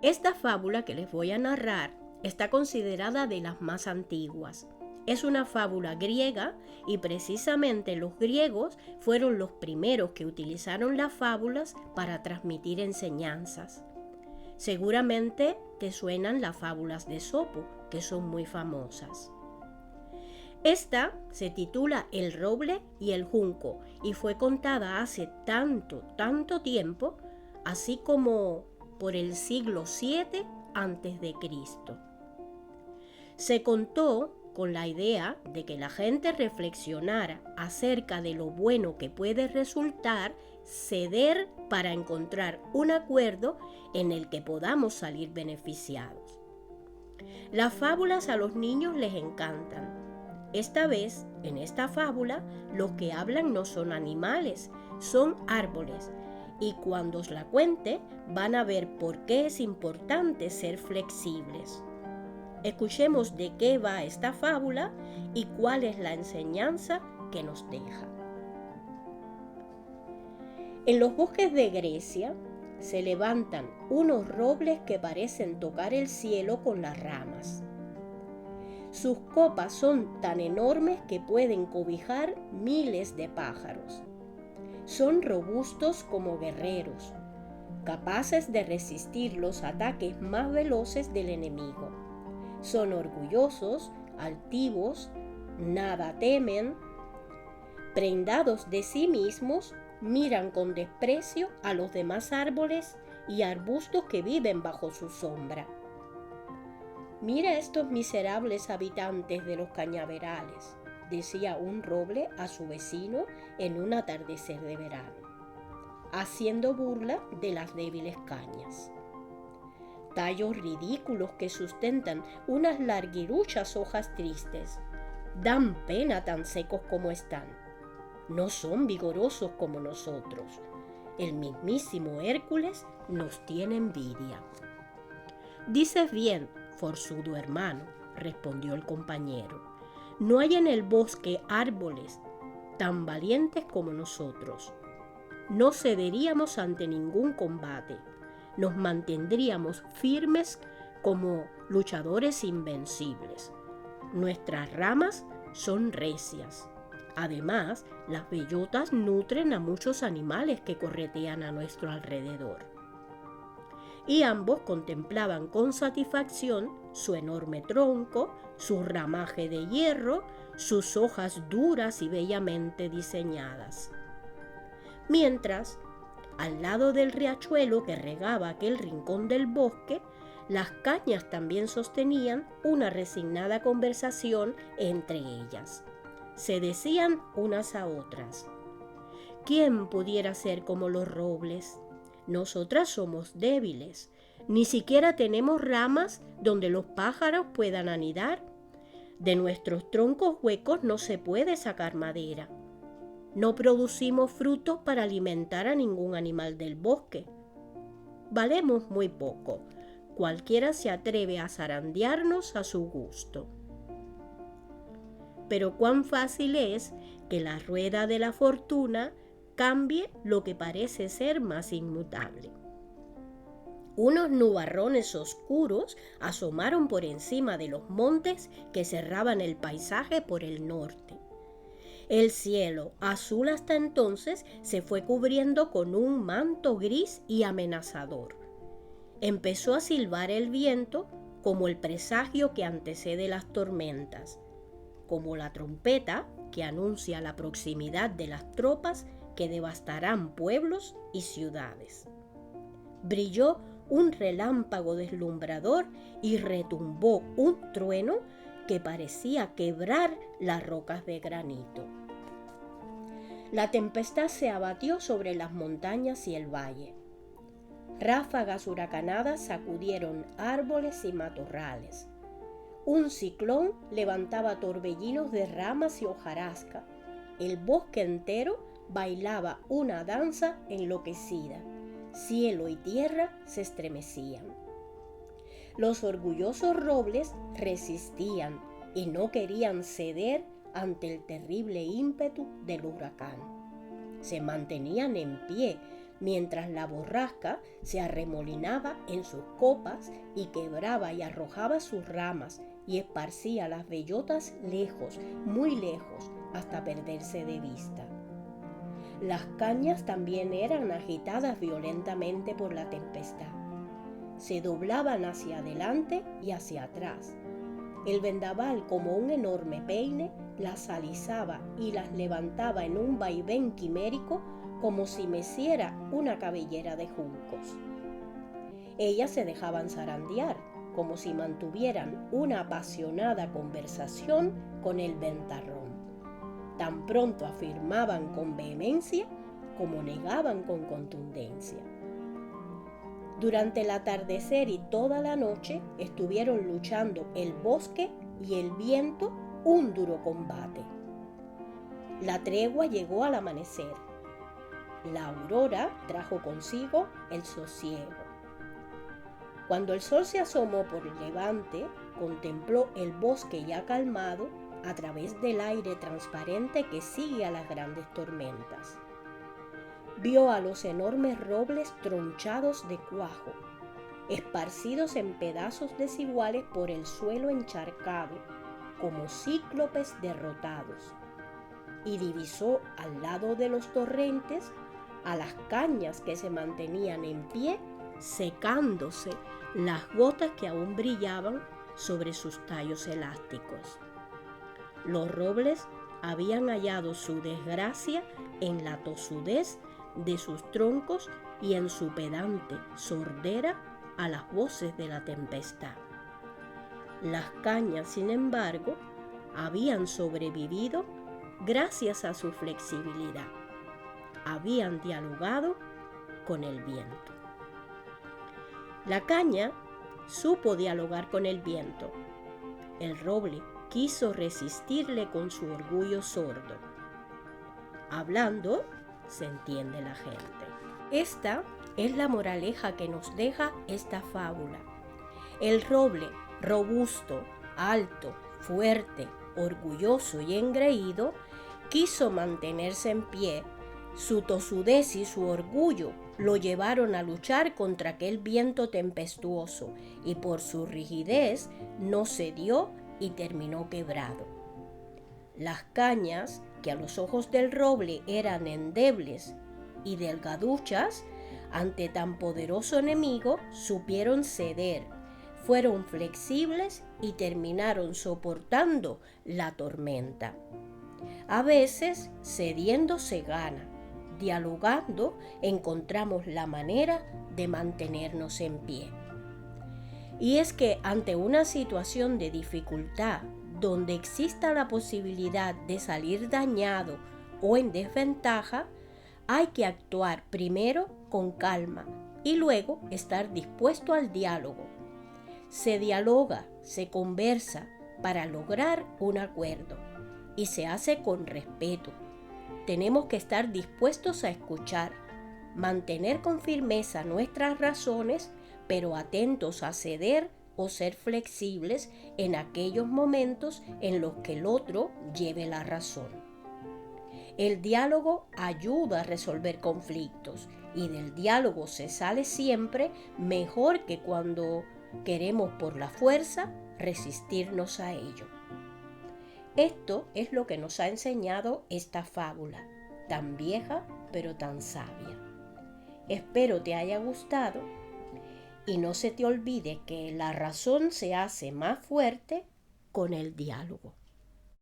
Esta fábula que les voy a narrar está considerada de las más antiguas. Es una fábula griega y precisamente los griegos fueron los primeros que utilizaron las fábulas para transmitir enseñanzas. Seguramente te suenan las fábulas de Esopo, que son muy famosas. Esta se titula El roble y el junco y fue contada hace tanto tiempo, así como por el siglo VII a.C. Se contó con la idea de que la gente reflexionara acerca de lo bueno que puede resultar ceder para encontrar un acuerdo en el que podamos salir beneficiados. Las fábulas a los niños les encantan. Esta vez, en esta fábula, los que hablan no son animales, son árboles. Y cuando os la cuente, van a ver por qué es importante ser flexibles. Escuchemos de qué va esta fábula y cuál es la enseñanza que nos deja. En los bosques de Grecia se levantan unos robles que parecen tocar el cielo con las ramas. Sus copas son tan enormes que pueden cobijar miles de pájaros. Son robustos como guerreros, capaces de resistir los ataques más veloces del enemigo. Son orgullosos, altivos, nada temen, prendados de sí mismos, miran con desprecio a los demás árboles y arbustos que viven bajo su sombra. Mira estos miserables habitantes de los cañaverales, decía un roble a su vecino en un atardecer de verano, haciendo burla de las débiles cañas. Tallos ridículos que sustentan unas larguiruchas hojas tristes. Dan pena tan secos como están. No son vigorosos como nosotros. El mismísimo Hércules nos tiene envidia. Dices bien, forzudo hermano, respondió el compañero. No hay en el bosque árboles tan valientes como nosotros. No cederíamos ante ningún combate. Nos mantendríamos firmes como luchadores invencibles. Nuestras ramas son recias. Además, las bellotas nutren a muchos animales que corretean a nuestro alrededor. Y ambos contemplaban con satisfacción su enorme tronco, su ramaje de hierro, sus hojas duras y bellamente diseñadas. Mientras, al lado del riachuelo que regaba aquel rincón del bosque, las cañas también sostenían una resignada conversación entre ellas. Se decían unas a otras: ¿quién pudiera ser como los robles? Nosotras somos débiles. Ni siquiera tenemos ramas donde los pájaros puedan anidar. De nuestros troncos huecos no se puede sacar madera. No producimos frutos para alimentar a ningún animal del bosque. Valemos muy poco. Cualquiera se atreve a zarandearnos a su gusto. Pero cuán fácil es que la rueda de la fortuna cambie lo que parece ser más inmutable. Unos nubarrones oscuros asomaron por encima de los montes que cerraban el paisaje por el norte. El cielo, azul hasta entonces, se fue cubriendo con un manto gris y amenazador. Empezó a silbar el viento como el presagio que antecede las tormentas, como la trompeta que anuncia la proximidad de las tropas que devastarán pueblos y ciudades. Brilló un relámpago deslumbrador y retumbó un trueno que parecía quebrar las rocas de granito. La tempestad se abatió sobre las montañas y el valle. Ráfagas huracanadas sacudieron árboles y matorrales. Un ciclón levantaba torbellinos de ramas y hojarasca. El bosque entero bailaba una danza enloquecida. Cielo y tierra se estremecían. Los orgullosos robles resistían y no querían ceder ante el terrible ímpetu del huracán. Se mantenían en pie, mientras la borrasca se arremolinaba en sus copas y quebraba y arrojaba sus ramas y esparcía las bellotas lejos, muy lejos, hasta perderse de vista. Las cañas también eran agitadas violentamente por la tempestad. Se doblaban hacia adelante y hacia atrás. El vendaval, como un enorme peine, las alisaba y las levantaba en un vaivén quimérico como si meciera una cabellera de juncos. Ellas se dejaban zarandear, como si mantuvieran una apasionada conversación con el ventarrón. Tan pronto afirmaban con vehemencia como negaban con contundencia. Durante el atardecer y toda la noche estuvieron luchando el bosque y el viento un duro combate. La tregua llegó al amanecer. La aurora trajo consigo el sosiego. Cuando el sol se asomó por el levante, contempló el bosque ya calmado a través del aire transparente que sigue a las grandes tormentas. Vio a los enormes robles tronchados de cuajo, esparcidos en pedazos desiguales por el suelo encharcado, como cíclopes derrotados, y divisó al lado de los torrentes a las cañas que se mantenían en pie, secándose las gotas que aún brillaban sobre sus tallos elásticos. Los robles habían hallado su desgracia en la tosudez de sus troncos y en su pedante sordera a las voces de la tempestad. Las cañas, sin embargo, habían sobrevivido gracias a su flexibilidad. Habían dialogado con el viento. La caña supo dialogar con el viento. El roble quiso resistirle con su orgullo sordo. Hablando, se entiende la gente. Esta es la moraleja que nos deja esta fábula. El roble, robusto, alto, fuerte, orgulloso y engreído, quiso mantenerse en pie. Su tosudez y su orgullo lo llevaron a luchar contra aquel viento tempestuoso y por su rigidez no cedió y terminó quebrado. Las cañas, que a los ojos del roble eran endebles y delgaduchas, ante tan poderoso enemigo supieron ceder, fueron flexibles y terminaron soportando la tormenta. A veces, cediendo se gana. Dialogando, encontramos la manera de mantenernos en pie. Y es que ante una situación de dificultad, donde exista la posibilidad de salir dañado o en desventaja, hay que actuar primero con calma y luego estar dispuesto al diálogo. Se dialoga, se conversa para lograr un acuerdo y se hace con respeto. Tenemos que estar dispuestos a escuchar, mantener con firmeza nuestras razones, pero atentos a ceder o ser flexibles en aquellos momentos en los que el otro lleve la razón. El diálogo ayuda a resolver conflictos y del diálogo se sale siempre mejor que cuando queremos por la fuerza resistirnos a ello. Esto es lo que nos ha enseñado esta fábula, tan vieja pero tan sabia. Espero te haya gustado y no se te olvide que la razón se hace más fuerte con el diálogo.